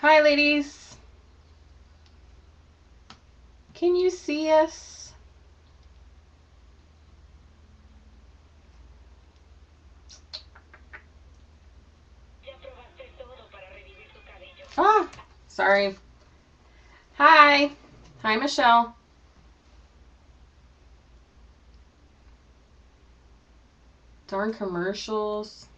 Hi, ladies. Can you see us? Ah, sorry. Hi. Hi, Michelle. Darn commercials.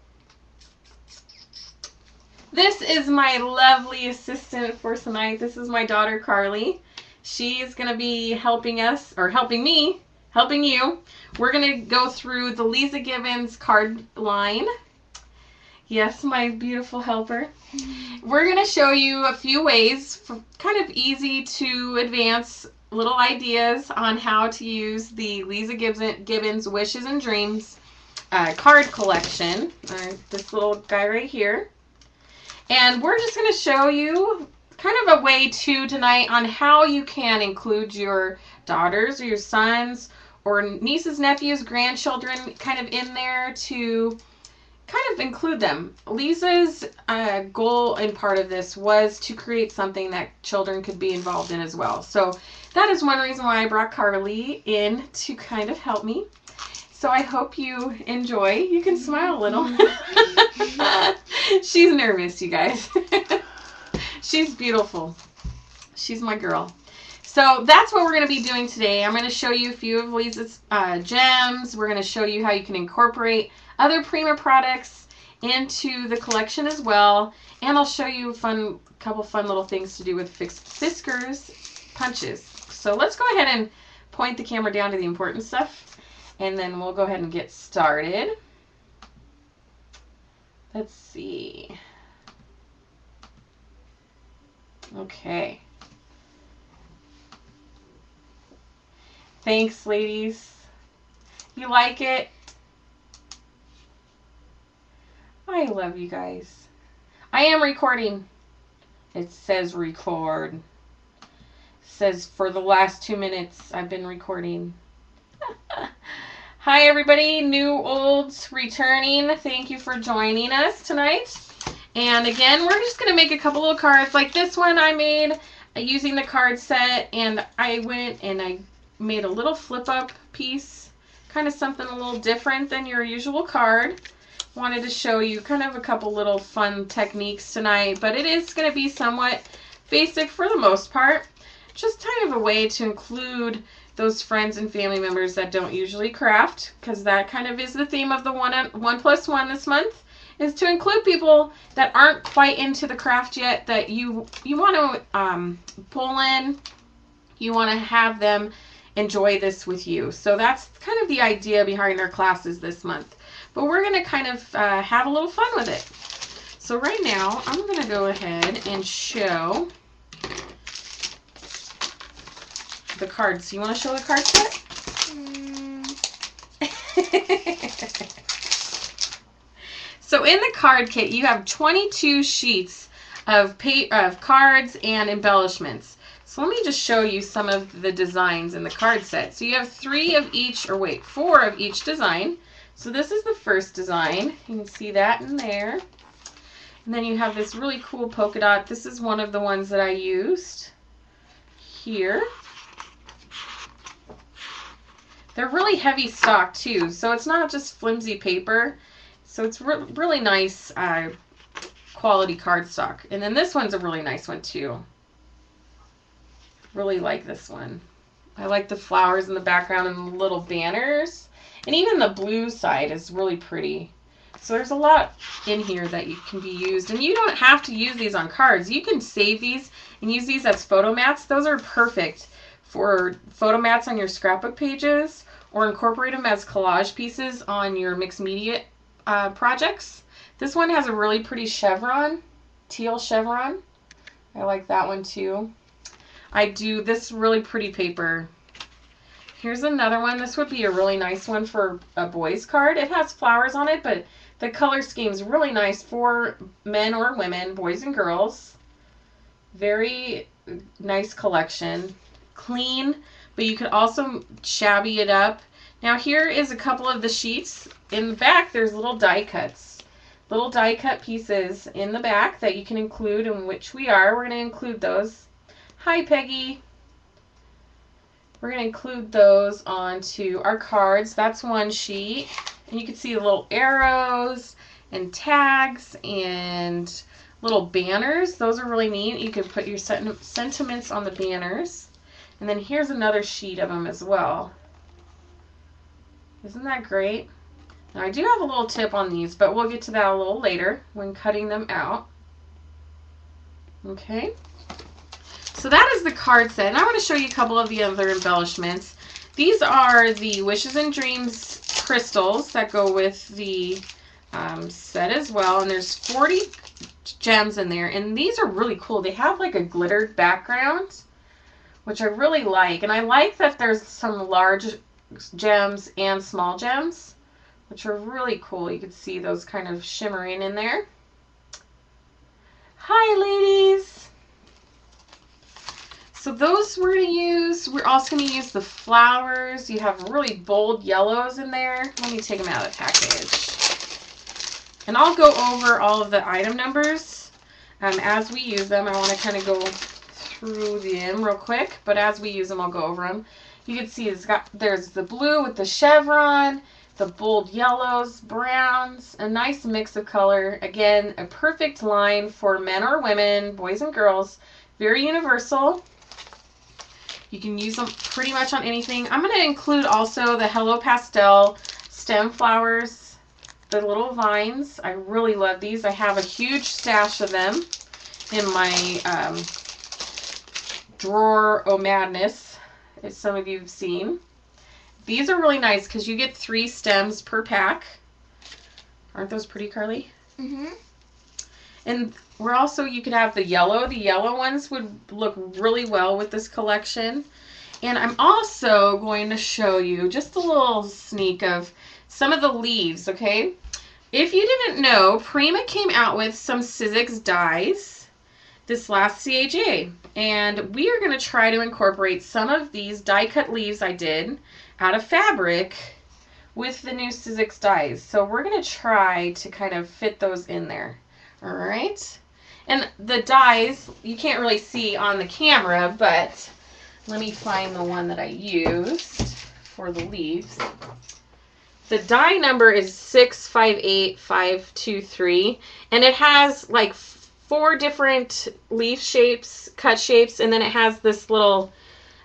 This is my lovely assistant for tonight. This is my daughter, Carly. She's going to be helping us, or helping me, helping you. We're going to go through the Lisa Gibbons card line. Yes, my beautiful helper. We're going to show you a few ways, for kind of easy to advance little ideas on how to use the Lisa Gibbons Wishes and Dreams card collection. This little guy right here. And we're just going to show you kind of a way tonight on how you can include your daughters or your sons or nieces, nephews, grandchildren kind of in there to kind of include them. Lisa's goal and part of this was to create something that children could be involved in as well. So that is one reason why I brought Carly in to kind of help me. So I hope you enjoy. You can smile a little. She's nervous, you guys. She's beautiful. She's my girl. So that's what we're going to be doing today. I'm going to show you a few of Lisa's gems. We're going to show you how you can incorporate other Prima products into the collection as well. And I'll show you a couple fun little things to do with Fiskars punches. So let's go ahead and point the camera down to the important stuff. And then we'll go ahead and get started. Let's see. Okay. Thanks, ladies. You like it? I love you guys. I am recording. It says record. It says for the last 2 minutes I've been recording. Hi, everybody. New, olds, returning. Thank you for joining us tonight. And again, we're just going to make a couple little cards. Like this one I made using the card set. And I went and I made a little flip-up piece. Kind of something a little different than your usual card. Wanted to show you kind of a couple little fun techniques tonight. But it is going to be somewhat basic for the most part. Just kind of a way to include those friends and family members that don't usually craft, because that kind of is the theme of the 1+1 this month, is to include people that aren't quite into the craft yet, that you want to pull in. You want to have them enjoy this with you. So that's kind of the idea behind our classes this month. But we're going to kind of have a little fun with it. So right now, I'm going to go ahead and show the cards. You want to show the card set? So in the card kit, you have 22 sheets of cards and embellishments. So let me just show you some of the designs in the card set. So you have 4 of each design. So this is the first design. You can see that in there. And then you have this really cool polka dot. This is one of the ones that I used here. They're really heavy stock too, so it's not just flimsy paper. So it's really nice quality cardstock. And then this one's a really nice one too. Really like this one. I like the flowers in the background and the little banners. And even the blue side is really pretty. So there's a lot in here that you can be used. And you don't have to use these on cards. You can save these and use these as photo mats. Those are perfect for photo mats on your scrapbook pages, or incorporate them as collage pieces on your mixed media projects. This one has a really pretty chevron, teal chevron. I like that one too. I do this really pretty paper. Here's another one. This would be a really nice one for a boy's card. It has flowers on it, but the color scheme is really nice for men or women, boys and girls. Very nice collection. Clean, but you could also shabby it up. Now here is a couple of the sheets. In the back there's little die cuts. little die cut pieces in the back that you can include, in which we are. We're going to include those. Hi, Peggy. We're going to include those onto our cards. That's one sheet. And you can see the little arrows and tags and little banners. Those are really neat. You can put your sentiments on the banners. And then here's another sheet of them as well. Isn't that great? Now I do have a little tip on these, but we'll get to that a little later when cutting them out. Okay. So that is the card set. And I want to show you a couple of the other embellishments. These are the Wishes and Dreams crystals that go with the set as well. And there's 40 gems in there. And these are really cool. They have like a glittered background, which I really like. And I like that there's some large gems and small gems, which are really cool. You can see those kind of shimmering in there. Hi, ladies. So those we're going to use. We're also going to use the flowers. You have really bold yellows in there. Let me take them out of the package. And I'll go over all of the item numbers as we use them. I want to kind of go through them real quick, but as we use them, I'll go over them. You can see there's the blue with the chevron, the bold yellows, browns, a nice mix of color. Again, a perfect line for men or women, boys and girls. Very universal. You can use them pretty much on anything. I'm going to include also the Hello Pastel stem flowers, the little vines. I really love these. I have a huge stash of them in my drawer o' madness, as some of you have seen. These are really nice because you get 3 stems per pack. Aren't those pretty, Carly? Mm-hmm. And we're also, you could have the yellow. The yellow ones would look really well with this collection. And I'm also going to show you just a little sneak of some of the leaves, okay? If you didn't know, Prima came out with some Sizzix dies this last CAJ. And we are going to try to incorporate some of these die-cut leaves I did out of fabric with the new Sizzix dies. So we're going to try to kind of fit those in there. All right. And the dies, you can't really see on the camera, but let me find the one that I used for the leaves. The die number is 658523, and it has like 4 different leaf shapes, cut shapes, and then it has this little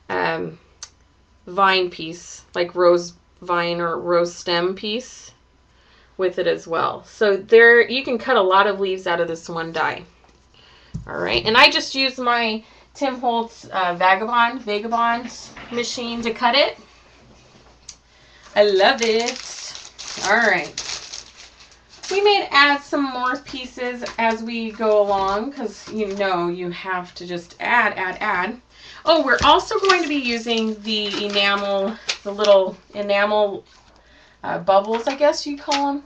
vine piece, like rose vine or rose stem piece with it as well. So there, you can cut a lot of leaves out of this one die. All right, and I just used my Tim Holtz Vagabond machine to cut it. I love it. All right. We may add some more pieces as we go along because you know you have to just add. Oh, we're also going to be using the enamel, the little enamel bubbles, I guess you call them.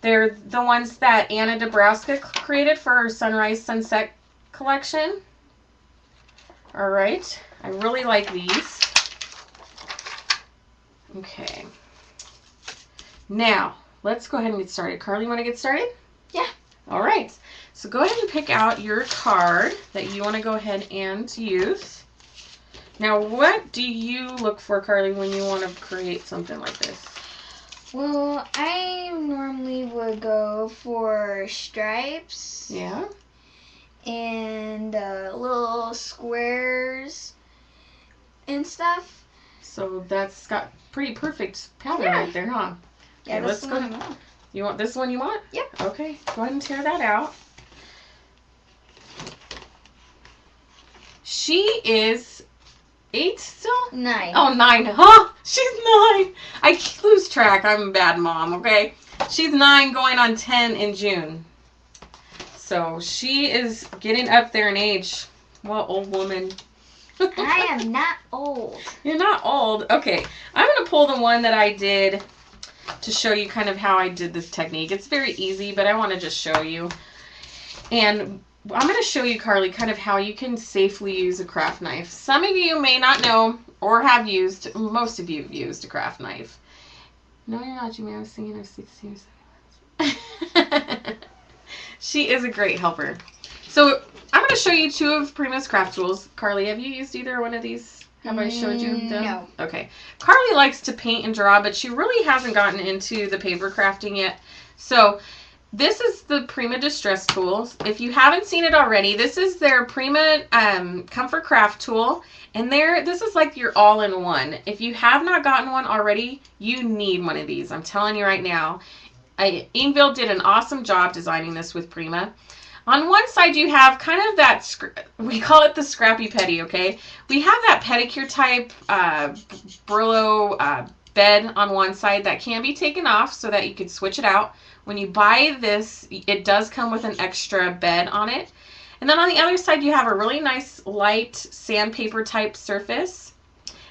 They're the ones that Anna Dabrowska created for her Sunrise Sunset collection. All right, I really like these. Okay. Now, let's go ahead and get started. Carly, you want to get started? Yeah. All right. So go ahead and pick out your card that you want to go ahead and use. Now, what do you look for, Carly, when you want to create something like this? Well, I normally would go for stripes. Yeah. And little squares and stuff. So that's got pretty perfect pattern right there, huh? Yeah, Okay, let's go. You want this one you want? Yep. Okay, go ahead and tear that out. She is 8 still? 9. Oh, 9. Huh? She's 9. I lose track. I'm a bad mom, okay? She's 9 going on 10 in June. So she is getting up there in age. Well, old woman. I am not old. You're not old. Okay, I'm going to pull the one that I did to show you kind of how I did this technique. It's very easy, but I want to just show you. And I'm going to show you, Carly, kind of how you can safely use a craft knife. Some of you may not know or have used, most of you have used a craft knife. No, you're not, Jimmy. I was thinking of 16 or 17. She is a great helper. So I'm going to show you two of Prima's craft tools. Carly, have you used either one of these? Have I showed you them? No. Okay. Carly likes to paint and draw, but she really hasn't gotten into the paper crafting yet. So this is the Prima Distress Tools. If you haven't seen it already, this is their Prima Comfort Craft Tool. And this is like your all-in-one. If you have not gotten one already, you need one of these. I'm telling you right now. Ingvild did an awesome job designing this with Prima. On one side, you have kind of that, we call it the scrappy petty, okay? We have that pedicure type Brillo bed on one side that can be taken off so that you could switch it out. When you buy this, it does come with an extra bed on it. And then on the other side, you have a really nice light sandpaper type surface.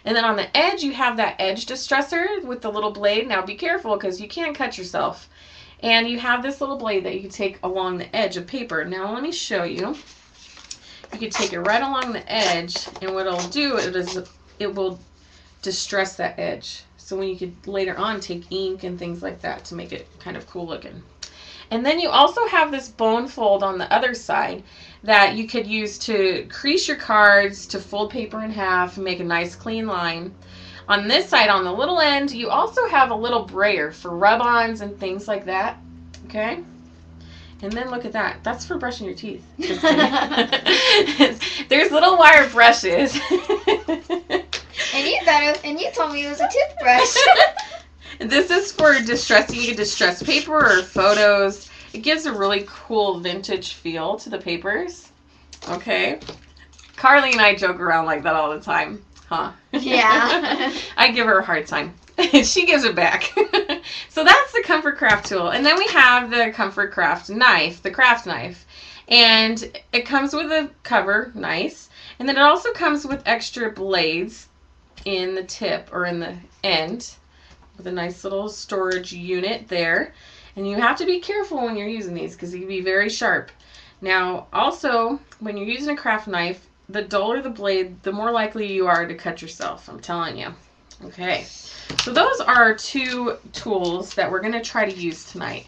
And then on the edge, you have that edge distressor with the little blade. Now be careful because you can cut yourself. And you have this little blade that you can take along the edge of paper. Now let me show you. You can take it right along the edge, and what it'll do is it will distress that edge. So when you could later on take ink and things like that to make it kind of cool looking. And then you also have this bone fold on the other side that you could use to crease your cards, to fold paper in half, and make a nice clean line. On this side, on the little end, you also have a little brayer for rub-ons and things like that, okay? And then look at that. That's for brushing your teeth. There's little wire brushes. And you told me it was a toothbrush. This is for distressing. You can distress paper or photos. It gives a really cool vintage feel to the papers, okay? Carly and I joke around like that all the time. Huh? Yeah. I give her a hard time. She gives it back. So that's the Comfort Craft tool. And then we have the Comfort Craft knife, the craft knife. And it comes with a cover, nice. And then it also comes with extra blades in the tip or in the end with a nice little storage unit there. And you have to be careful when you're using these because they can be very sharp. Now, also, when you're using a craft knife, the duller the blade, the more likely you are to cut yourself. I'm telling you. Okay. So those are two tools that we're going to try to use tonight.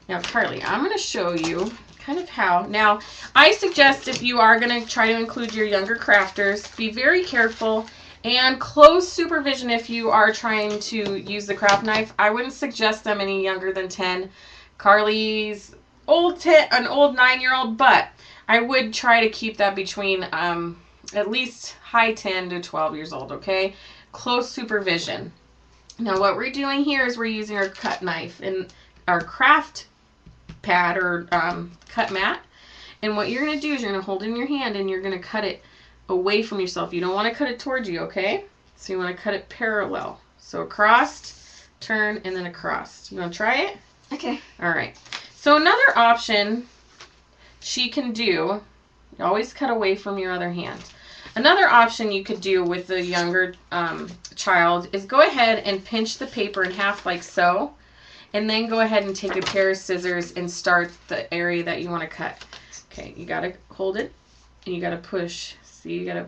Now, Carly, I'm going to show you kind of how. Now, I suggest if you are going to try to include your younger crafters, be very careful and close supervision if you are trying to use the craft knife. I wouldn't suggest them any younger than 10. Carly's an old 9-year-old, but I would try to keep that between at least high 10 to 12 years old, okay? Close supervision. Now what we're doing here is we're using our cut knife and our craft pad or cut mat. And what you're going to do is you're going to hold it in your hand and you're going to cut it away from yourself. You don't want to cut it towards you, okay? So you want to cut it parallel. So across, turn, and then across. You want to try it? Okay. All right. So another option she can do, you always cut away from your other hand. Another option you could do with the younger child is go ahead and pinch the paper in half like so, and then go ahead and take a pair of scissors and start the area that you want to cut. Okay, you got to hold it and you got to push. See, you got to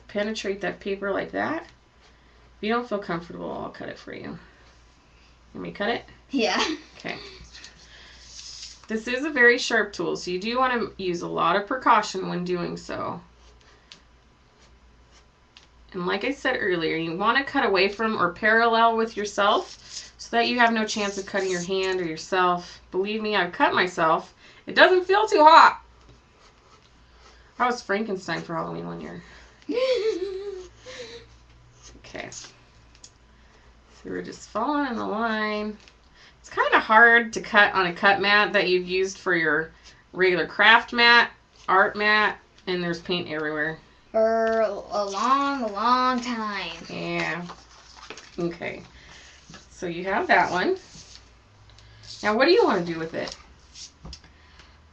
penetrate that paper like that. If you don't feel comfortable, I'll cut it for you. Let me cut it? Yeah. Okay. This is a very sharp tool, so you do want to use a lot of precaution when doing so. And like I said earlier, you want to cut away from or parallel with yourself so that you have no chance of cutting your hand or yourself. Believe me, I've cut myself. It doesn't feel too hot. I was Frankenstein for Halloween one year. Okay. So we're just following the line. It's kind of hard to cut on a cut mat that you've used for your regular craft mat, art mat, and there's paint everywhere. For a long, long time. Yeah. Okay. So you have that one. Now what do you want to do with it?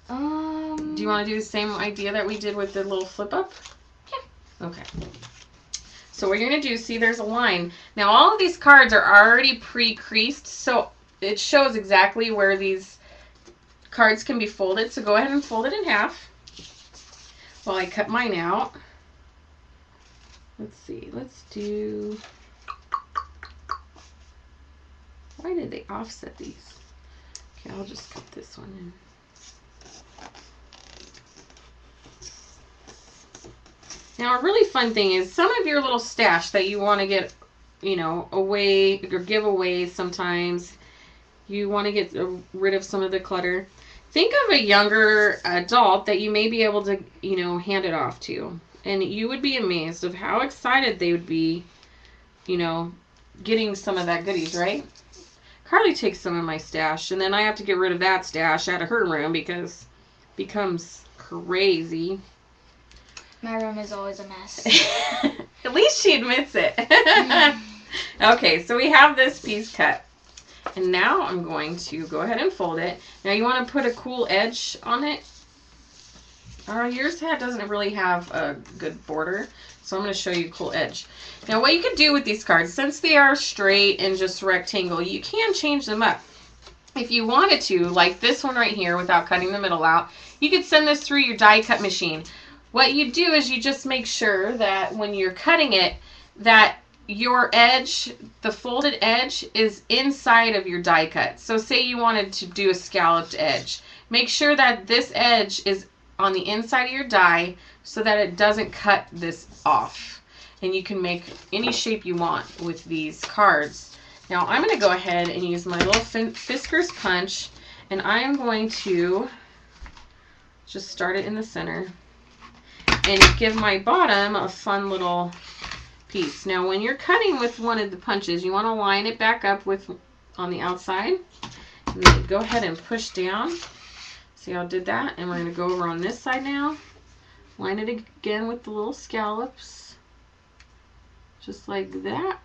Do you want to do the same idea that we did with the little flip up? Yeah. Okay. So what you're going to do, see there's a line. Now all of these cards are already pre-creased, so it shows exactly where these cards can be folded. So go ahead and fold it in half while I cut mine out. Let's see, let's do, why did they offset these? Okay, I'll just cut this one in. Now, a really fun thing is some of your little stash that you want to get, you know, away or give away sometimes. You want to get rid of some of the clutter. Think of a younger adult that you may be able to, you know, hand it off to. And you would be amazed of how excited they would be, you know, getting some of that goodies, right? Carly takes some of my stash, and then I have to get rid of that stash out of her room because it becomes crazy. My room is always a mess. At least she admits it. Okay, so we have this piece cut. And now I'm going to go ahead and fold it. Now you want to put a cool edge on it. Yours doesn't really have a good border, so I'm going to show you a cool edge. Now what you can do with these cards, since they are straight and just rectangle, you can change them up. If you wanted to, like this one right here, without cutting the middle out, you could send this through your die cut machine. What you do is you just make sure that when you're cutting it, that your edge, the folded edge, is inside of your die cut. So say you wanted to do a scalloped edge. Make sure that this edge is on the inside of your die so that it doesn't cut this off. And you can make any shape you want with these cards. Now I'm going to go ahead and use my little Fisker's punch, and I'm going to just start it in the center and give my bottom a fun little piece. Now when you're cutting with one of the punches, you want to line it back up with on the outside, and then go ahead and push down. See how I did that? And we're going to go over on this side now, line it again with the little scallops, just like that,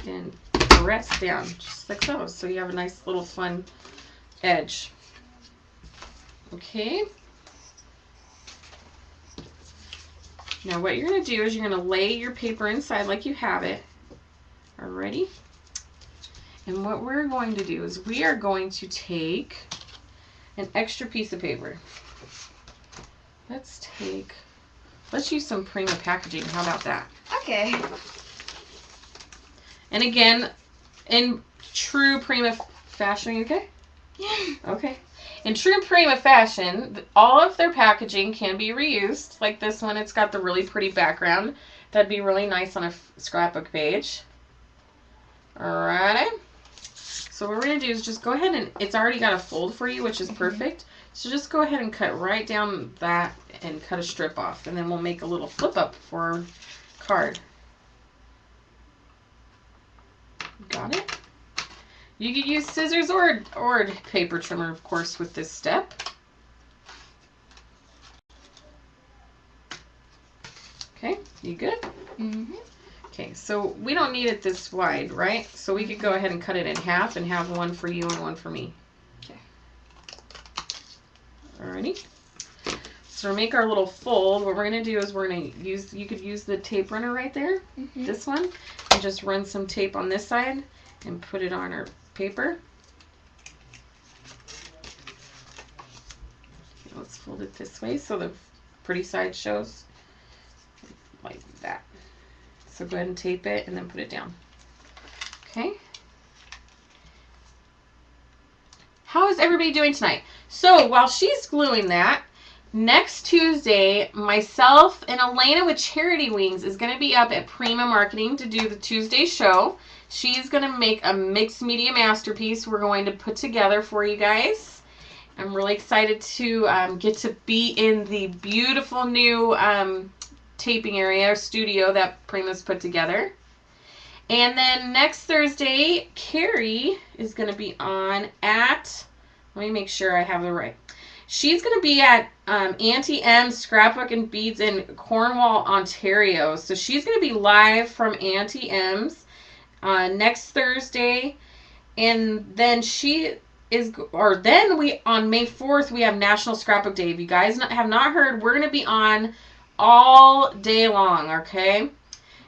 and press down just like so, so you have a nice little fun edge. Okay, now what you're going to do is you're going to lay your paper inside like you have it already. And what we're going to do is we are going to take an extra piece of paper. Let's use some Prima packaging. How about that? Okay. And again, in true Prima fashion, are you okay? Yeah. Okay. In true Prima fashion, all of their packaging can be reused. Like this one, it's got the really pretty background. That'd be really nice on a scrapbook page. Alright. So what we're going to do is just go ahead and, it's already got a fold for you, which is perfect. So just go ahead and cut right down that and cut a strip off. And then we'll make a little flip up for our card. Got it? You could use scissors or paper trimmer, of course, with this step. Okay, you good? Mm-hmm. Okay, so we don't need it this wide, right? So we could go ahead and cut it in half and have one for you and one for me. Okay. Alrighty. So to make our little fold, what we're going to do is we're going to use, you could use the tape runner right there, this one, and just run some tape on this side and put it on our paper. Okay, let's fold it this way so the pretty side shows like that. So go ahead and tape it and then put it down. Okay. How is everybody doing tonight? So while she's gluing that, next Tuesday, myself and Elena with Charity Wings is going to be up at Prima Marketing to do the Tuesday show. She's going to make a mixed media masterpiece we're going to put together for you guys. I'm really excited to get to be in the beautiful new taping area or studio that Prima's put together. And then next Thursday, Carrie is going to be on at, let me make sure I have it right. She's going to be at Auntie M's Scrapbook and Beads in Cornwall, Ontario. So she's going to be live from Auntie M's next Thursday. And then on May 4th, we have National Scrapbook Day. If you guys have not heard, we're going to be on all day long, okay?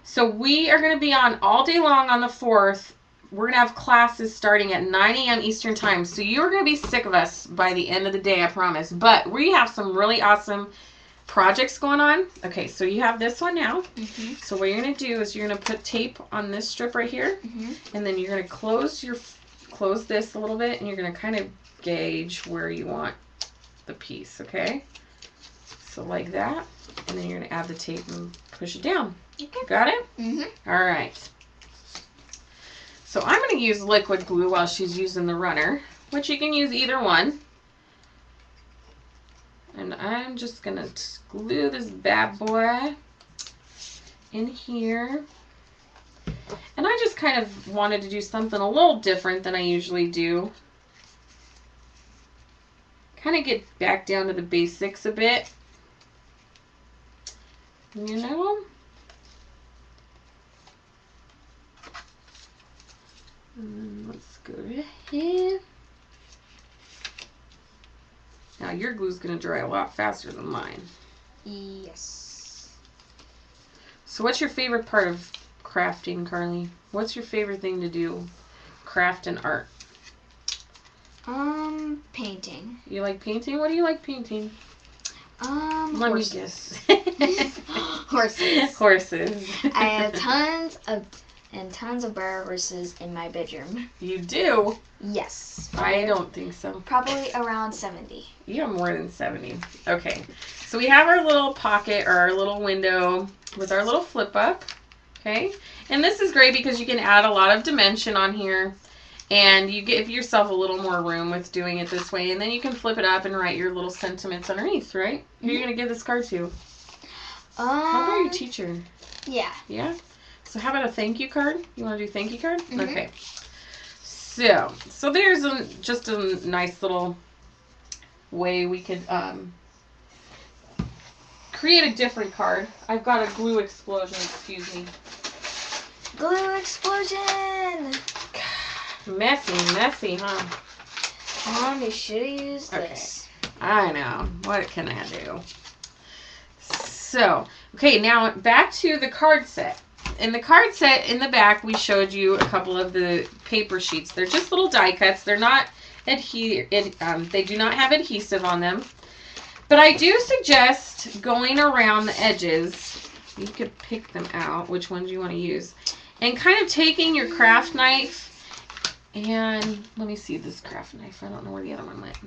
So we are going to be on all day long on the 4th. We're going to have classes starting at 9 a.m. Eastern Time. So you're going to be sick of us by the end of the day, I promise. But we have some really awesome projects going on. Okay, so you have this one now. So what you're going to do is you're going to put tape on this strip right here. And then you're going to close this a little bit, and you're going to kind of gauge where you want the piece, okay? So So like that. And then you're going to add the tape and push it down. Okay. Got it? Mm-hmm. All right. So I'm going to use liquid glue while she's using the runner, which you can use either one. And I'm just going to glue this bad boy in here. And I just kind of wanted to do something a little different than I usually do. Kind of get back down to the basics a bit. You know? Let's go ahead. Now your glue's going to dry a lot faster than mine. Yes. So what's your favorite part of crafting, Carly? What's your favorite thing to do? Craft and art. Painting. You like painting? What do you like painting? Let me guess. Horses. Horses. I have tons of bar horses in my bedroom. You do? Yes. I don't think so. Probably around 70. You have more than 70. Okay. So we have our little pocket or our little window with our little flip up. Okay. And this is great because you can add a lot of dimension on here. And you give yourself a little more room with doing it this way. And then you can flip it up and write your little sentiments underneath, right? Mm-hmm. Who are you going to give this card to? How about your teacher? Yeah. Yeah? So how about a thank you card? You want to do thank you card? Mm-hmm. Okay. So there's just a nice little way we could create a different card. I've got a glue explosion, excuse me. Glue explosion! Messy, huh? Mom, you should have used this. I know. What can I do? So, okay, now back to the card set. In the card set in the back, we showed you a couple of the paper sheets. They're just little die cuts. They're not they do not have adhesive on them. But I do suggest going around the edges. You could pick them out, which ones you want to use. And kind of taking your craft knife and let me see this craft knife. I don't know where the other one went.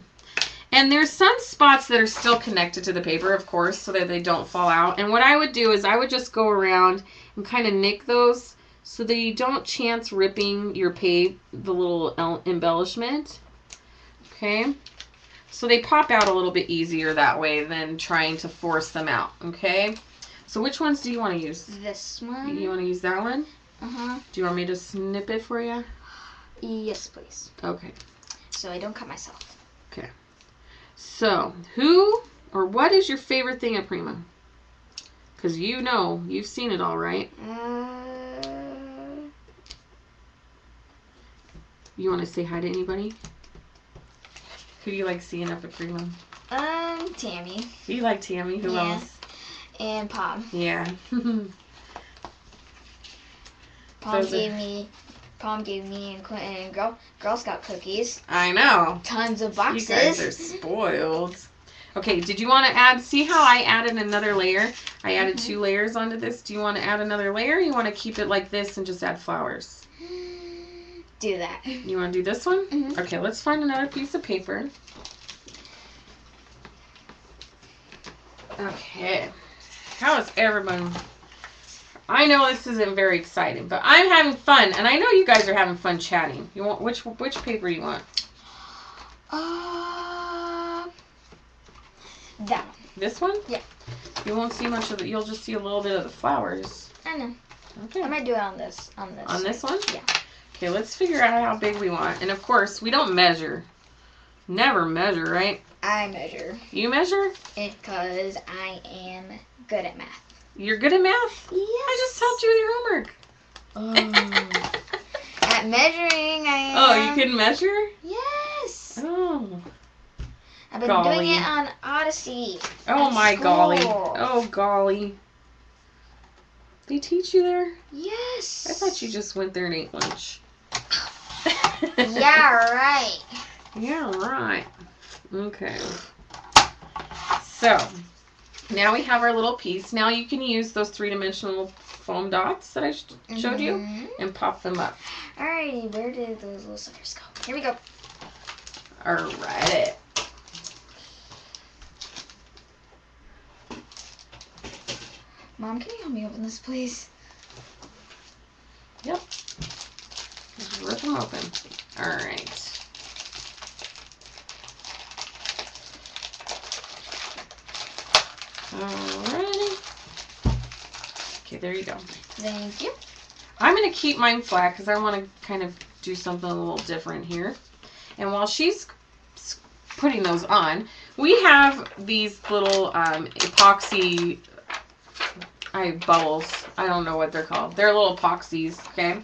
And there's some spots that are still connected to the paper, of course, so that they don't fall out. And what I would do is I would just go around and kind of nick those so that you don't chance ripping your the little embellishment. Okay? So they pop out a little bit easier that way than trying to force them out. Okay? So which ones do you want to use? This one. You want to use that one? Uh-huh. Do you want me to snip it for you? Yes, please. Okay. So I don't cut myself. Okay. So, who or what is your favorite thing at Prima? Because you know, you've seen it all, right? You want to say hi to anybody? Who do you like seeing up at Prima? Tammy. You like Tammy? Who else? And Pom. Yeah. Pom gave me and Quentin Girl Scout cookies. I know. Tons of boxes. You guys are spoiled. Okay, did you want to add, see how I added another layer? I added 2 layers onto this. Do you want to add another layer or you want to keep it like this and just add flowers? Do that. You want to do this one? Mm-hmm. Okay, let's find another piece of paper. Okay. How is everyone? I know this isn't very exciting, but I'm having fun, and I know you guys are having fun chatting. You want which paper you want? That one. This one? Yeah. You won't see much of it. You'll just see a little bit of the flowers. I know. Okay. I might do it on this. On this one? Yeah. Okay, let's figure out how big we want. And of course, we don't measure. Never measure, right? I measure. You measure? Because I am good at math. You're good at math? Yes. I just helped you with your homework. At measuring, I am. Oh, you can measure? Yes. Oh. I've been Golly. doing it on Odyssey. Oh at my school. golly. Oh golly. They teach you there? Yes. I thought you just went there and ate lunch. Yeah, right. Yeah, right. Okay. So, now we have our little piece. Now you can use those 3-dimensional foam dots that I showed you and pop them up. Alrighty, where did those little suckers go? Here we go. Alright. Mom, can you help me open this, please? Yep. Just rip them open. All right. Alrighty. Okay, there you go. Thank you. I'm going to keep mine flat because I want to kind of do something a little different here. And while she's putting those on, we have these little epoxy bubbles. I don't know what they're called. They're little epoxies, okay?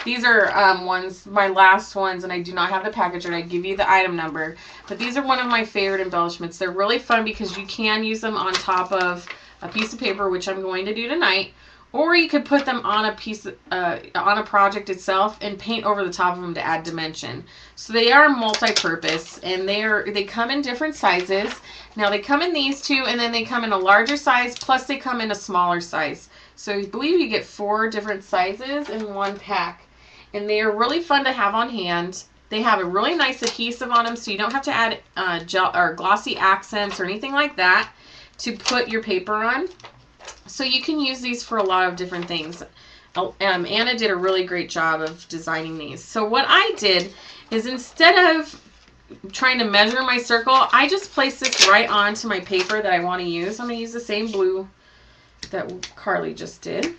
These are ones, my last ones, and I do not have the package, and I give you the item number. But these are one of my favorite embellishments. They're really fun because you can use them on top of a piece of paper, which I'm going to do tonight, or you could put them on a piece, on a project itself and paint over the top of them to add dimension. So they are multi-purpose, and they come in different sizes. Now they come in these two, and then they come in a larger size, plus they come in a smaller size. So I believe you get 4 different sizes in one pack. And they are really fun to have on hand. They have a really nice adhesive on them, so you don't have to add gel or glossy accents or anything like that to put your paper on. So you can use these for a lot of different things. Anna did a really great job of designing these. So what I did is, instead of trying to measure my circle, I just placed this right onto my paper that I want to use. I'm going to use the same blue that Carly just did.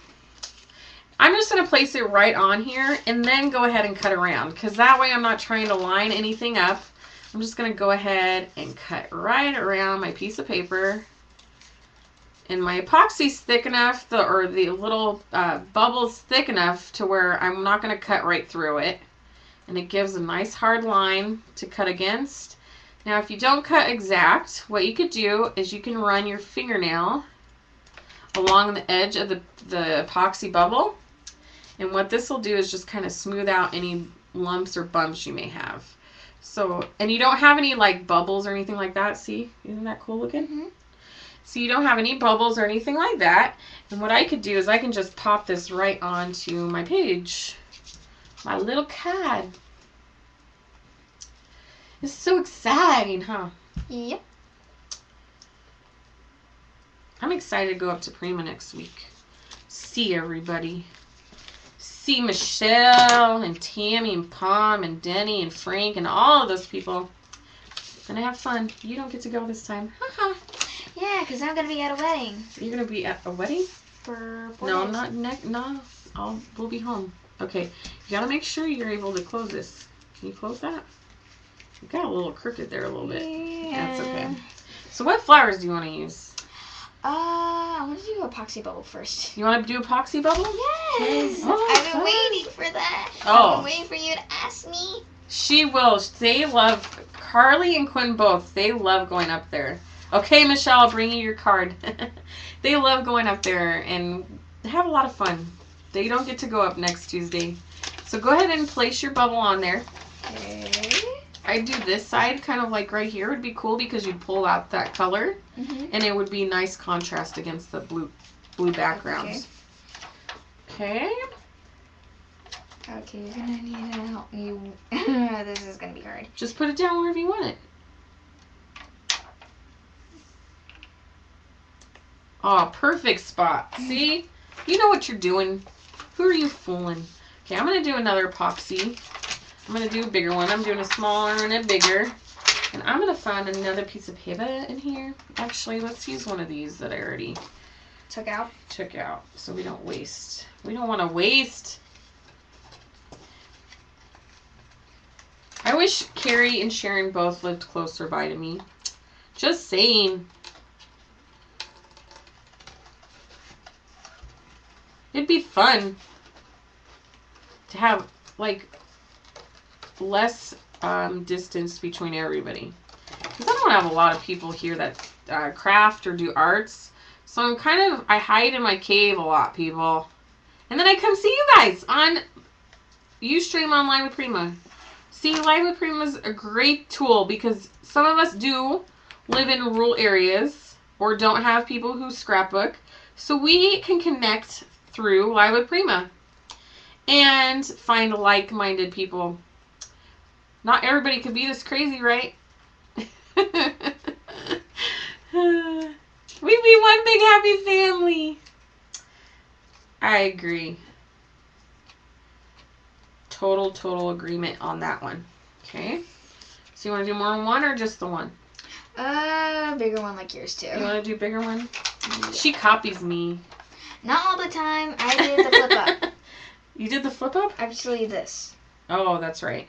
I'm just going to place it right on here and then go ahead and cut around, because that way I'm not trying to line anything up. I'm just going to go ahead and cut right around my piece of paper. And my epoxy's thick enough, the little bubble's thick enough to where I'm not going to cut right through it. And it gives a nice hard line to cut against. Now if you don't cut exact, what you could do is you can run your fingernail along the edge of the epoxy bubble. And what this will do is just kind of smooth out any lumps or bumps you may have. So, and you don't have any like bubbles or anything like that. See, isn't that cool looking? Mm-hmm. So you don't have any bubbles or anything like that. And what I could do is I can just pop this right onto my page. My little card. It's so exciting, huh? Yep. I'm excited to go up to Prima next week. See everybody. See Michelle and Tammy and Pom and Denny and Frank and all of those people. And I have fun. You don't get to go this time. Haha. Yeah, because I'm going to be at a wedding. You're going to be at a wedding? For 4 No, days. not next. No, we'll be home. Okay, you got to make sure you're able to close this. Can you close that? You got a little crooked there a little bit. Yeah. That's okay. So what flowers do you want to use? I want to do epoxy bubble first. You want to do epoxy bubble? Yes. Oh, I've been fun. waiting for that. Oh. I've been waiting for you to ask me. She will. They love, Carly and Quinn both, they love going up there. Okay, Michelle, I'll bring you your card. They love going up there and have a lot of fun. They don't get to go up next Tuesday. So go ahead and place your bubble on there. Okay. I do this side, kind of like right here would be cool because you'd pull out that color, and it would be nice contrast against the blue background. Okay. Okay, you're gonna need to help me. This is gonna be hard. Just put it down wherever you want it. Oh, perfect spot. See? You know what you're doing. Who are you fooling? Okay, I'm going to do another epoxy. I'm going to do a bigger one. I'm doing a smaller and a bigger. And I'm going to find another piece of paper in here. Actually, let's use one of these that I already took out so we don't waste. We don't want to waste. I wish Carrie and Sharon both lived closer by to me. Just saying. It'd be fun to have, like, less distance between everybody. Because I don't have a lot of people here that craft or do arts. So I hide in my cave a lot, people. And then I come see you guys on Ustream on Live with Prima. See, Live with Prima is a great tool because some of us do live in rural areas or don't have people who scrapbook. So we can connect through Live with Prima and find like-minded people. Not everybody could be this crazy, right? We'd be one big happy family. I agree. Total agreement on that one. Okay. So you want to do more than one or just the one? Bigger one like yours too. You want to do a bigger one? Yeah. She copies me. Not all the time. I did the flip up. You did the flip up? Actually, this. Oh, that's right.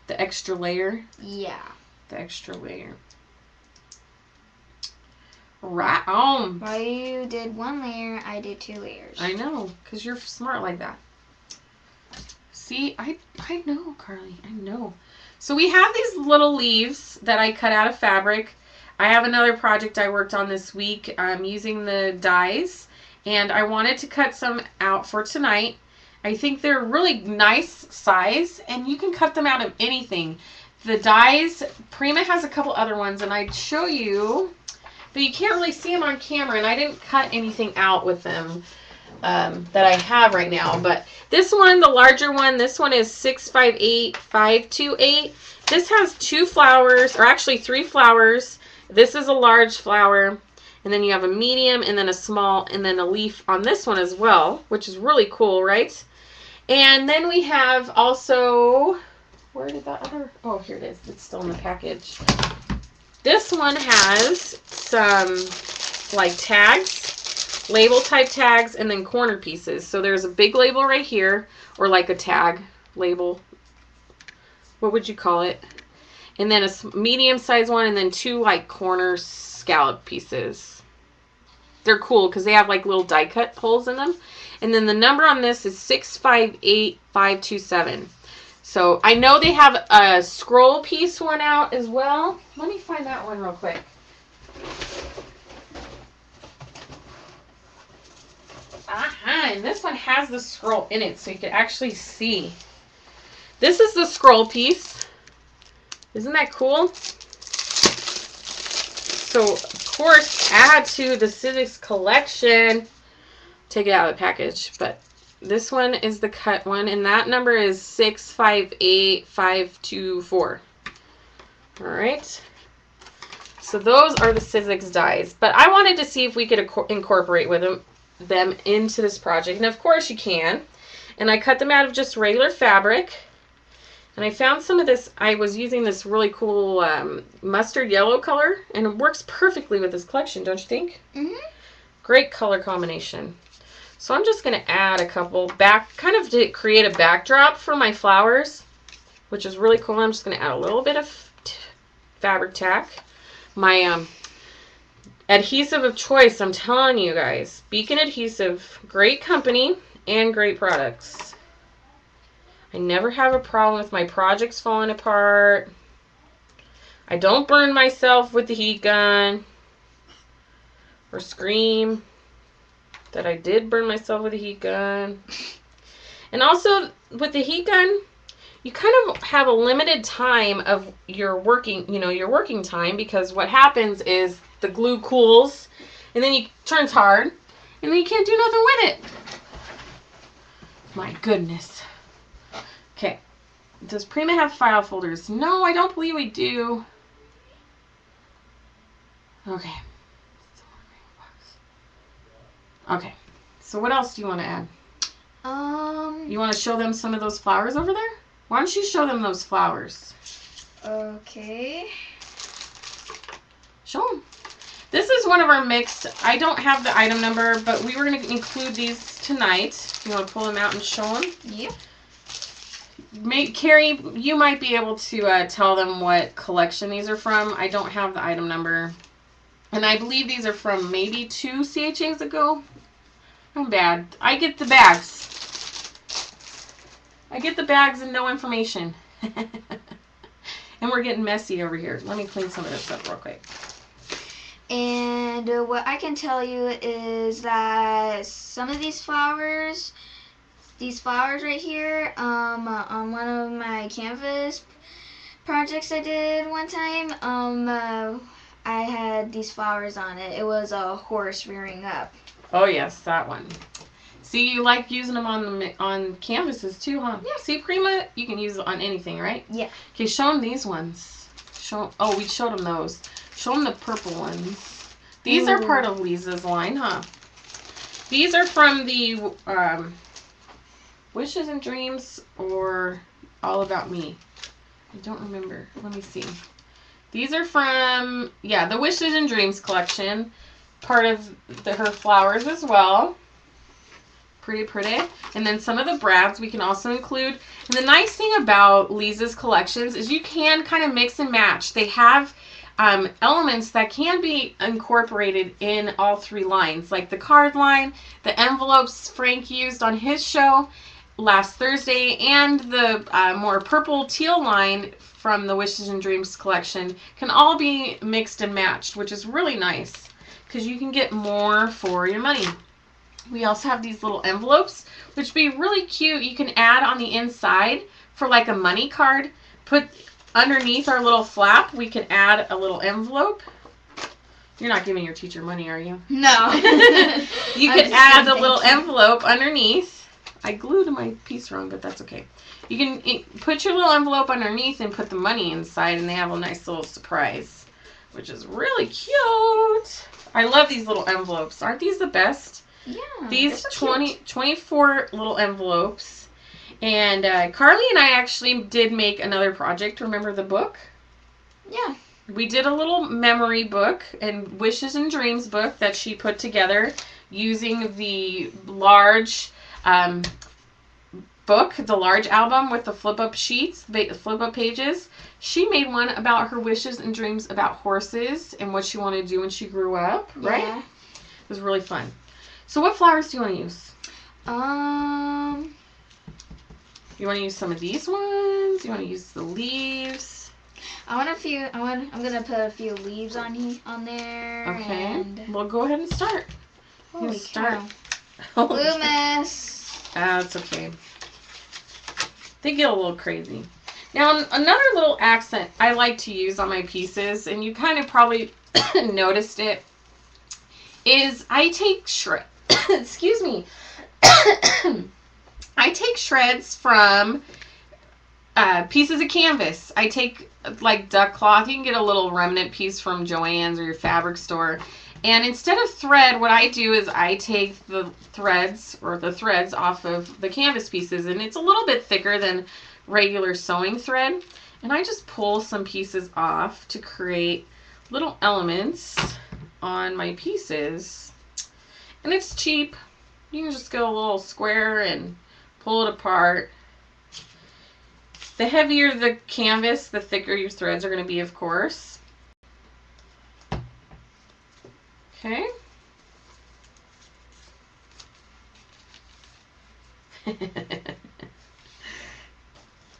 The extra layer. Yeah. The extra layer. Right on. While you did one layer, I did 2 layers. I know, because you're smart like that. See, I know, Carly. I know. So we have these little leaves that I cut out of fabric. I have another project I worked on this week using the dies, and I wanted to cut some out for tonight. I think they're really nice size, and you can cut them out of anything. The dies, Prima has a couple other ones, and I'd show you, but you can't really see them on camera, and I didn't cut anything out with them that I have right now. But this one, the larger one, this one is 658 528. This has 2 flowers, or actually 3 flowers. This is a large flower, and then you have a medium, and then a small, and then a leaf on this one as well, which is really cool, right? And then we have also, where did that other, oh, here it is. It's still in the package. This one has some, like, tags, label type tags, and then corner pieces. So there's a big label right here, or like a tag label. What would you call it? And then a medium size one, and then 2 like corner scallop pieces. They're cool because they have like little die cut holes in them. And then the number on this is 658 527. So I know they have a scroll piece one out as well. Let me find that one real quick. And this one has the scroll in it, so you can actually see. This is the scroll piece. Isn't that cool? So, of course, add to the Civics collection. Take it out of the package, but this one is the cut one, and that number is 658 524. All right. So those are the Civics dies, but I wanted to see if we could incorporate with them into this project, and of course you can. And I cut them out of just regular fabric. And I found some of this, I was using this really cool mustard yellow color, and it works perfectly with this collection, don't you think? Mm-hmm. Great color combination. So I'm just going to add a couple kind of to create a backdrop for my flowers, which is really cool. I'm just going to add a little bit of fabric tack. My adhesive of choice, I'm telling you guys, Beacon Adhesive, great company and great products. I never have a problem with my projects falling apart. I don't burn myself with the heat gun or scream that I did burn myself with a heat gun. And also with the heat gun, you kind of have a limited time of your working time, because what happens is the glue cools and then it turns hard and then you can't do nothing with it. My goodness. Okay, does Prima have file folders? No, I don't believe we do. Okay. Okay, so what else do you want to add? You want to show them some of those flowers over there? Why don't you show them those flowers? Okay. Show them. This is one of our mixed, I don't have the item number, but we were going to include these tonight. You want to pull them out and show them? Yep. Carrie, you might be able to tell them what collection these are from. I don't have the item number. And I believe these are from maybe 2 CHAs ago. I'm bad. I get the bags. I get the bags and no information. And we're getting messy over here. Let me clean some of this up real quick. And what I can tell you is that some of these flowers right here, on one of my canvas projects I did one time, I had these flowers on it. It was a horse rearing up. Oh yes, that one. See, you like using them on canvases too, huh? Yeah. See, Prima, you can use it on anything, right? Yeah. Okay, show them these ones. Oh, we showed them those. Show them the purple ones. These are part of Lisa's line, huh? These are from the Wishes and Dreams or All About Me. I don't remember. Let me see. These are from, yeah, the Wishes and Dreams collection. Part of her flowers as well. Pretty, pretty. And then some of the brads we can also include. And the nice thing about Lisa's collections is you can kind of mix and match. They have elements that can be incorporated in all three lines, like the card line, the envelopes Frank used on his show last Thursday, and the more purple teal line from the Wishes and Dreams collection can all be mixed and matched, which is really nice because you can get more for your money. We also have these little envelopes, which would be really cute. You can add on the inside for like a money card. Put underneath our little flap, we can add a little envelope. You're not giving your teacher money, are you? No. You could add a little envelope underneath. I glued my piece wrong, but that's okay. You can put your little envelope underneath and put the money inside, and they have a nice little surprise, which is really cute. I love these little envelopes. Aren't these the best? Yeah. These 24 little envelopes. And Carly and I actually did make another project. Remember the book? Yeah. We did a little memory book and Wishes and Dreams book that she put together using the large book, the large album with the flip-up sheets, flip-up pages. She made one about her wishes and dreams about horses and what she wanted to do when she grew up, right? Yeah. It was really fun. So what flowers do you want to use? You want to use some of these ones? You want to use the leaves? I'm gonna put a few leaves on there. Okay. And Well, go ahead and start. holy Start. cow. Blue mess. It's okay. They get a little crazy. Now, another little accent I like to use on my pieces, and you kind of probably noticed it, is I take excuse me. I take shreds from pieces of canvas. I take like duck cloth. You can get a little remnant piece from Joann's or your fabric store. And instead of thread, what I do is I take the threads off of the canvas pieces, and it's a little bit thicker than regular sewing thread. And I just pull some pieces off to create little elements on my pieces. And it's cheap. You can just go a little square and pull it apart. The heavier the canvas, the thicker your threads are going to be, of course. Okay.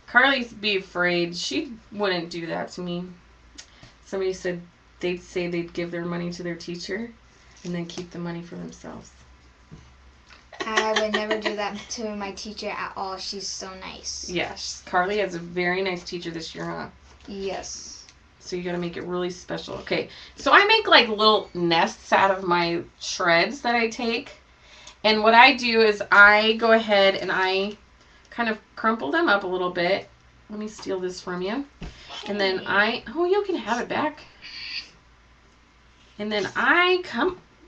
Carly's be afraid. She wouldn't do that to me. Somebody said they'd say they'd give their money to their teacher and then keep the money for themselves. I would never do that to my teacher at all. She's so nice. Yes. Carly has a very nice teacher this year, huh? Yes. So you got to make it really special. Okay. So I make like little nests out of my shreds that I take. And what I do is I go ahead and I kind of crumple them up a little bit. Let me steal this from you. And then you can have it back. And then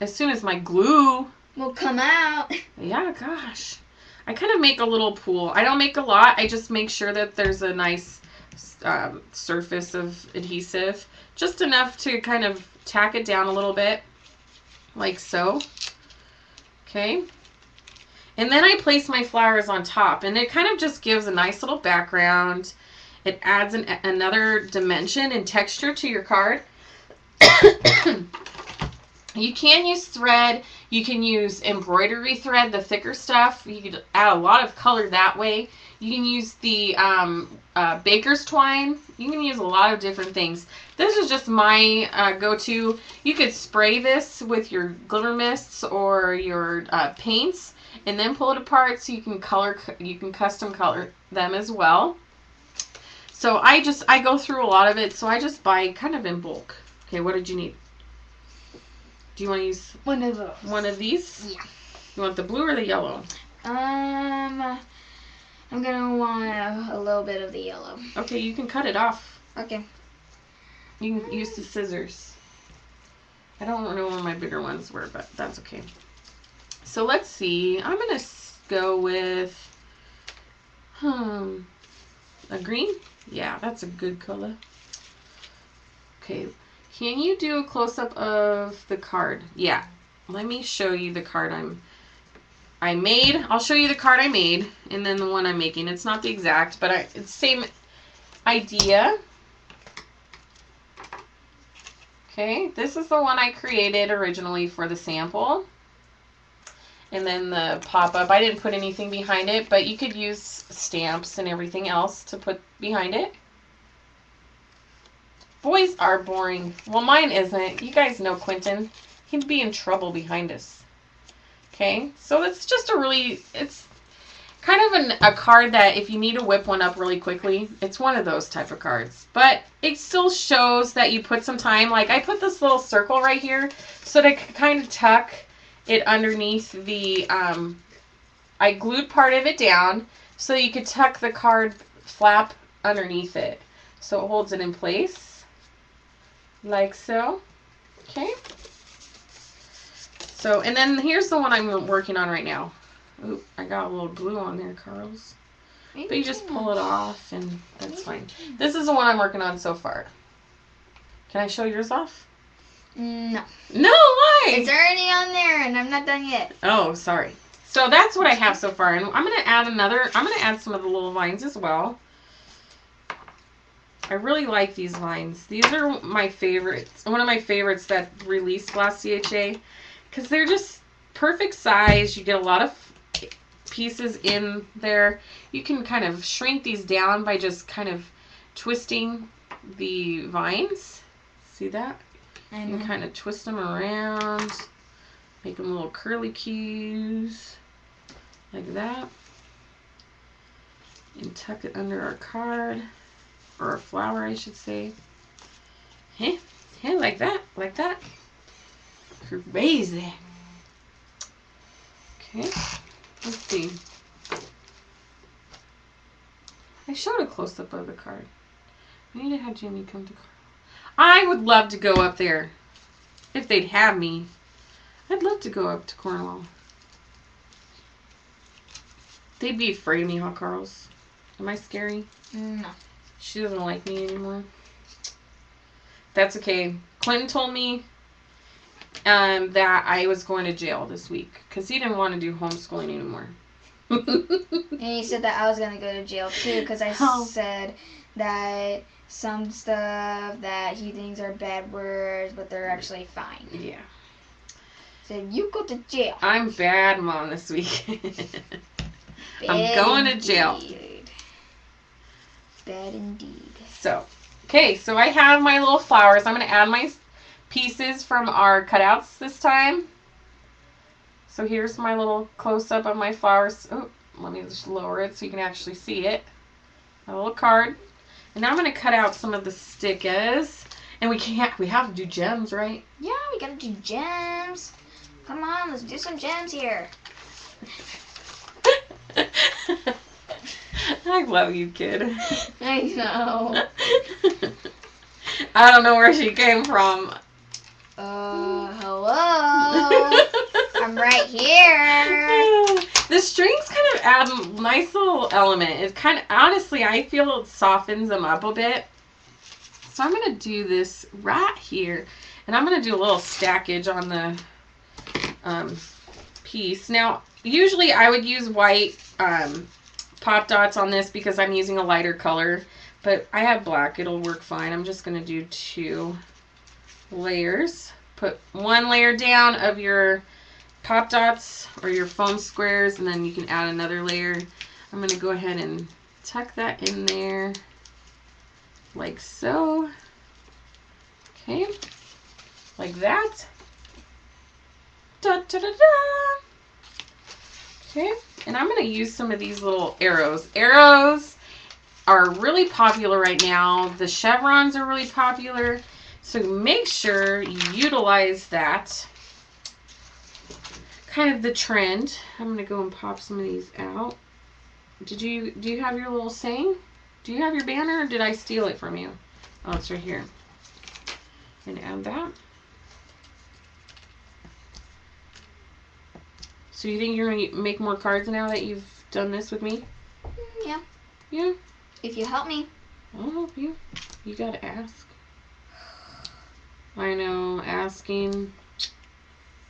as soon as my glue will come out. Yeah, gosh. I kind of make a little pool. I don't make a lot. I just make sure that there's a nice surface of adhesive. Just enough to kind of tack it down a little bit. Like so. Okay. And then I place my flowers on top. And it kind of just gives a nice little background. It adds another dimension and texture to your card. You can use thread. You can use embroidery thread, the thicker stuff. You could add a lot of color that way. You can use the baker's twine. You can use a lot of different things. This is just my go-to. You could spray this with your glitter mists or your paints and then pull it apart so you can custom color them as well. So I go through a lot of it, so I just buy kind of in bulk. Okay, what did you need? Do you want to use one of those? One of these? Yeah. You want the blue or the yellow? I'm gonna want a little bit of the yellow. Okay, you can cut it off. Okay. You can use the scissors. I don't know where my bigger ones were, but that's okay. So let's see. I'm going to go with a green. Yeah, that's a good color. Okay. Can you do a close-up of the card? Yeah. Let me show you the card I made. I'll show you the card I made and then the one I'm making. It's not the exact, but it's the same idea. Okay, this is the one I created originally for the sample. And then the pop-up, I didn't put anything behind it, but you could use stamps and everything else to put behind it. Boys are boring. Well, mine isn't. You guys know Quentin. He'd be in trouble behind us. Okay, so it's just it's kind of a card that if you need to whip one up really quickly, it's one of those type of cards. But it still shows that you put some time. Like I put this little circle right here so to kind of tuck it underneath the, I glued part of it down so you could tuck the card flap underneath it. So it holds it in place. Like so. Okay. So, and then here's the one I'm working on right now. Ooh, I got a little glue on there, Carlos. But you just pull it off and that's fine. This is the one I'm working on so far. Can I show yours off? No. No, why? It's already on there and I'm not done yet. Oh, sorry. So that's what I have so far. And I'm going to add some of the little vines as well. I really like these vines. These are my favorites. One of my favorites that released last CHA. Because they're just perfect size. You get a lot of pieces in there. You can kind of shrink these down by just kind of twisting the vines. See that? I know. You can kind of twist them around. Make them little curly cues. Like that. And tuck it under our card. Or our flower, I should say. Hey, like that. Like that. Crazy. Okay, let's see. I showed a close-up of the card. I need to have Jimmy come to Carl. I would love to go up there. If they'd have me. I'd love to go up to Cornwall. They'd be afraid of me, huh, Carlos? Am I scary? No. She doesn't like me anymore. That's okay. Clinton told me that I was going to jail this week because he didn't want to do homeschooling anymore. And he said that I was going to go to jail too because I said that some stuff that he thinks are bad words, but they're actually fine. Yeah. Said, you go to jail. I'm bad, Mom, this week. I'm going to jail. Bad indeed. So, okay, so I have my little flowers. I'm going to add my pieces from our cutouts this time. So here's my little close-up of my flowers. Oh, let me just lower it so you can actually see it. My little card. And now I'm going to cut out some of the stickers. And we have to do gems, right? Yeah, we got to do gems. Come on, let's do some gems here. I love you, kid. I know. I don't know where she came from. Hello. I'm right here. The strings kind of add a nice little element. It kind of, honestly, I feel it softens them up a bit. So I'm going to do this right here. And I'm going to do a little stackage on the piece. Now, usually I would use white pop dots on this because I'm using a lighter color. But I have black. It'll work fine. I'm just going to do 2 layers. Put 1 layer down of your pop dots or your foam squares, and then you can add another layer. I'm going to go ahead and tuck that in there like so. Okay, like that. Da, da, da, da. Okay, and I'm going to use some of these little arrows. Arrows are really popular right now. The chevrons are really popular. So make sure you utilize that. Kind of the trend. I'm going to go and pop some of these out. Do you have your little saying? Do you have your banner or did I steal it from you? Oh, it's right here. I'm going to add that. So you think you're going to make more cards now that you've done this with me? Yeah. Yeah. If you help me. I'll help you. You got to ask. I know, asking.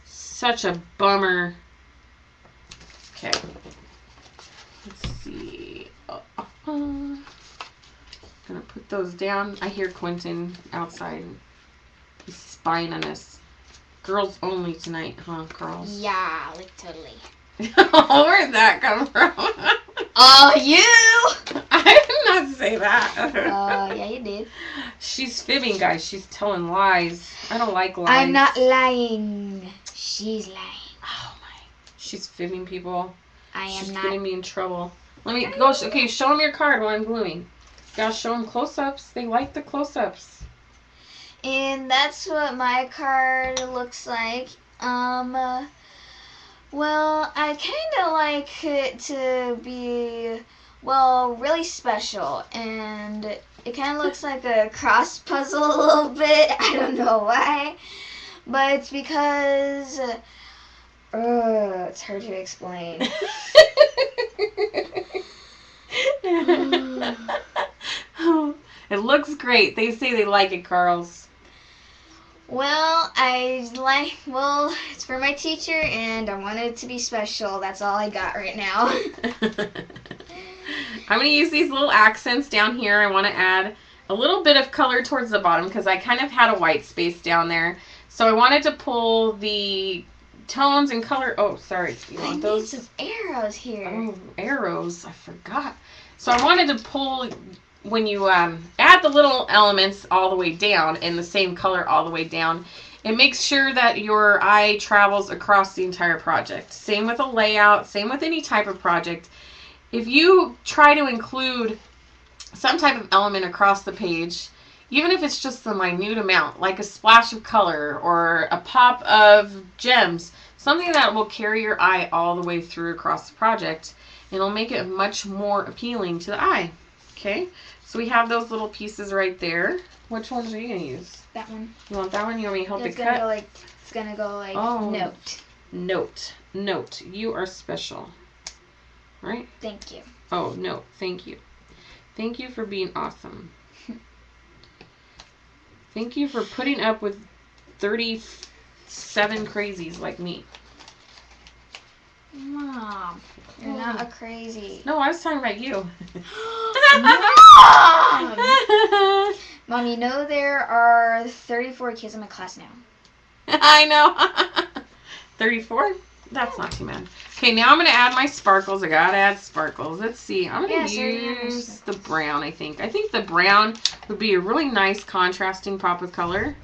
Such a bummer. Okay. Let's see. Gonna put those down. I hear Quentin outside. He's spying on us. Girls only tonight, huh, Carl? Yeah, like totally. Where'd that come from? Oh, you! I did not say that. Yeah, you did. She's fibbing, guys. She's telling lies. I don't like lies. I'm not lying. She's lying. Oh my. She's fibbing, people. She's not. Getting me in trouble. Let me go. Okay, show them your card while I'm gluing. Gotta show them close-ups. They like the close-ups. And that's what my card looks like. Well, I kind of like it to be, well, really special. And it kind of looks like a cross puzzle a little bit. I don't know why. But it's because, it's hard to explain. It looks great. They say they like it, Carls. Well, it's for my teacher, and I want it to be special. That's all I got right now. I'm going to use these little accents down here. I want to add a little bit of color towards the bottom because I kind of had a white space down there. So I wanted to pull the tones and color. Oh, sorry. You want those? I need some arrows here. Oh, arrows. I forgot. So I wanted to pull... When you add the little elements all the way down in the same color all the way down, it makes sure that your eye travels across the entire project. Same with a layout, same with any type of project. If you try to include some type of element across the page, even if it's just the minute amount, like a splash of color or a pop of gems, something that will carry your eye all the way through across the project, it'll make it much more appealing to the eye. Okay? So we have those little pieces right there. Which ones are you going to use? That one. You want that one? You want me to help it cut? It's going to go like note. Note. You are special. Right? Thank you. Oh, no. Thank you. Thank you for being awesome. Thank you for putting up with 37 crazies like me. Mom, you're not a crazy. No, I was talking about you. Mom! Mom, you know there are 34 kids in my class now. I know. 34? That's not too bad. Okay, now I'm going to add my sparkles. I got to add sparkles. Let's see. I'm going to use the brown, I think. I think the brown would be a really nice contrasting pop of color.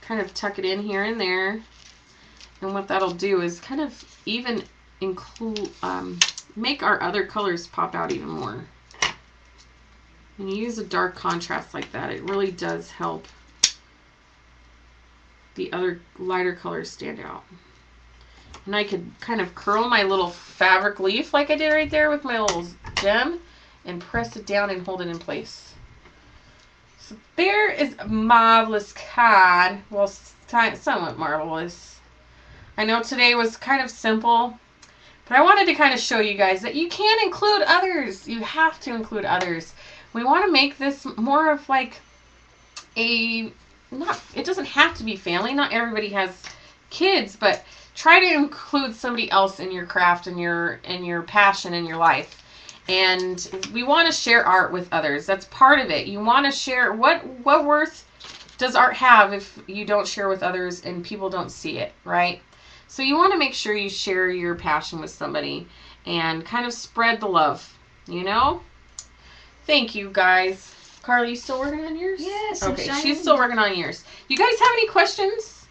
Kind of tuck it in here and there. And what that'll do is kind of even include, make our other colors pop out even more. When you use a dark contrast like that, it really does help the other lighter colors stand out. And I could kind of curl my little fabric leaf like I did right there with my little gem and press it down and hold it in place. So there is a marvelous card. Well, somewhat marvelous. I know today was kind of simple, but I wanted to kind of show you guys that you can include others. You have to include others. We want to make this more of like it doesn't have to be family. Not everybody has kids, but try to include somebody else in your craft and your passion in your life. And we want to share art with others. That's part of it. You want to share what worth does art have if you don't share with others and people don't see it, right? So you want to make sure you share your passion with somebody and kind of spread the love, you know? Thank you, guys. Carly, you still working on yours? Yes. Okay, she's still working on yours. You guys have any questions?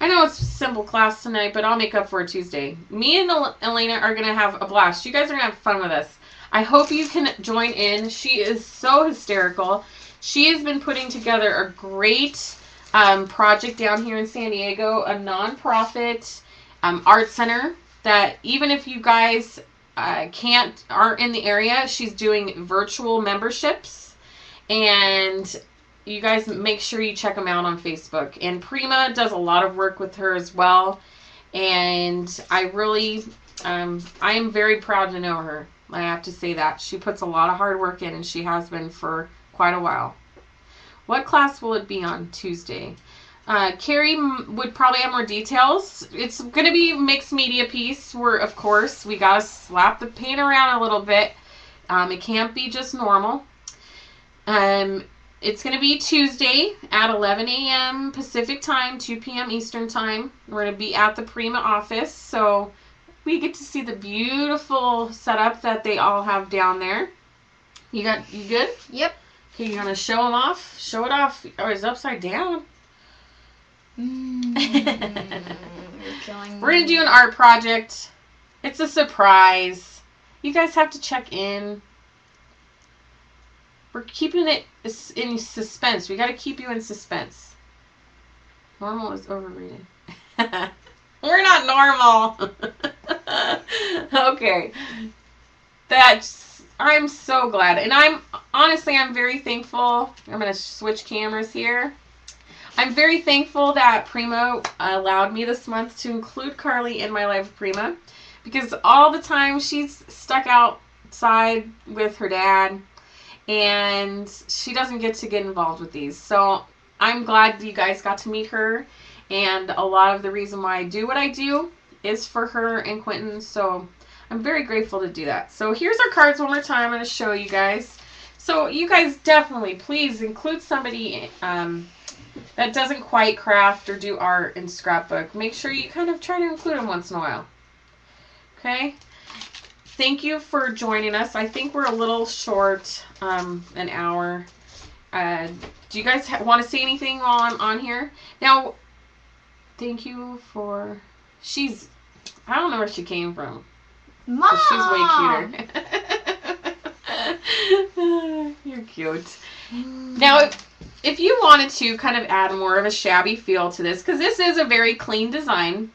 I know it's a simple class tonight, but I'll make up for it Tuesday. Me and Elena are going to have a blast. You guys are going to have fun with us. I hope you can join in. She is so hysterical. She has been putting together a great project down here in San Diego, a nonprofit art center that even if you guys aren't in the area, she's doing virtual memberships, and you guys make sure you check them out on Facebook. And Prima does a lot of work with her as well. And I really, I am very proud to know her. I have to say that. She puts a lot of hard work in, and she has been for quite a while. What class will it be on Tuesday? Carrie would probably have more details. It's going to be a mixed media piece where, of course, we got to slap the paint around a little bit. It can't be just normal. It's going to be Tuesday at 11 a.m. Pacific time, 2 p.m. Eastern time. We're going to be at the Prima office, so we get to see the beautiful setup that they all have down there. You good? Yep. Okay, you're going to show them off? Show it off. Oh, it's upside down. You're killing me. We're going to do an art project. It's a surprise. You guys have to check in. We're keeping it in suspense. We got to keep you in suspense. Normal is overrated. We're not normal. Okay. I'm so glad. And I'm very thankful. I'm going to switch cameras here. I'm very thankful that Prima allowed me this month to include Carly in my life of Prima, because all the time she's stuck outside with her dad, and she doesn't get involved with these. So I'm glad you guys got to meet her, and a lot of the reason why I do what I do is for her and Quentin, so I'm very grateful to do that. So here's our cards one more time. I'm going to show you guys. So you guys definitely, please include somebody that doesn't quite craft or do art in scrapbook. Make sure you kind of try to include them once in a while. Okay? Thank you for joining us. I think we're a little short, an hour. Do you guys want to say anything while I'm on here? Now, thank you for... I don't know where she came from. Mom! She's way cuter. You're cute. Now, if you wanted to kind of add more of a shabby feel to this, because this is a very clean design,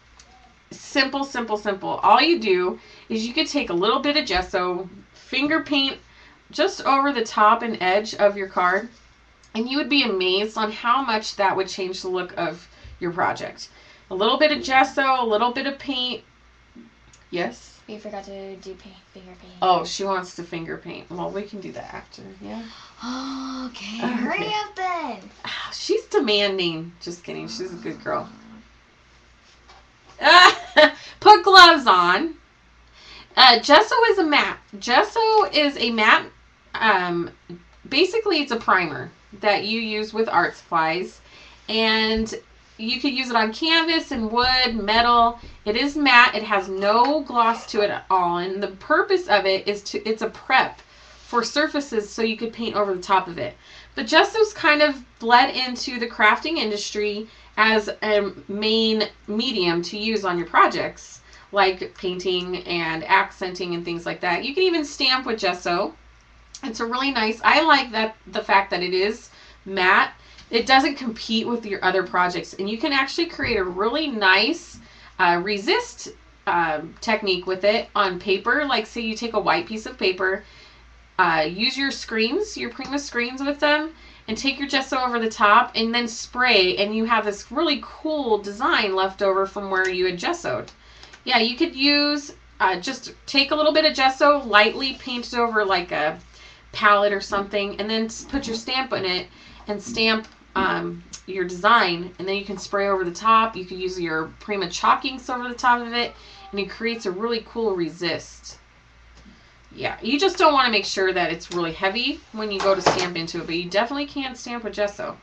simple, simple, simple. All you do is you could take a little bit of gesso, finger paint just over the top and edge of your card, and you would be amazed on how much that would change the look of your project. A little bit of gesso, a little bit of paint. Yes? We forgot to do finger paint. Oh, she wants to finger paint. Well, we can do that after, yeah? Okay, hurry up then. She's demanding. Just kidding. She's a good girl. Put gloves on. Gesso is a matte. Gesso is a matte. Basically, it's a primer that you use with art supplies. And you could use it on canvas and wood, metal. It is matte. It has no gloss to it at all. And the purpose of it is it's a prep for surfaces so you could paint over the top of it. But gesso's kind of bled into the crafting industry as a main medium to use on your projects, like painting and accenting and things like that. You can even stamp with gesso. It's a really nice, I like the fact that it is matte. It doesn't compete with your other projects, and you can actually create a really nice resist technique with it on paper. Like, say you take a white piece of paper, use your screens, your Prima screens with them, and take your gesso over the top and then spray, and you have this really cool design left over from where you had gessoed. Yeah, you could use, just take a little bit of gesso, lightly paint it over like a palette or something, and then put your stamp in it and stamp your design, and then you can spray over the top. You can use your Prima chalk inks over the top of it, and it creates a really cool resist. Yeah, you just don't want to make sure that it's really heavy when you go to stamp into it, but you definitely can stamp with gesso.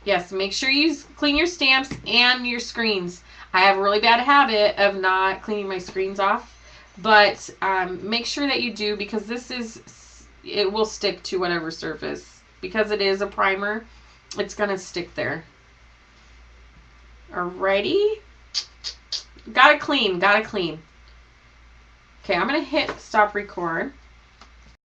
Yes, make sure you clean your stamps and your screens. I have a really bad habit of not cleaning my screens off, but make sure that you do, because it will stick to whatever surface. Because it is a primer, it's going to stick there. Alrighty. Gotta clean. Okay, I'm going to hit stop record.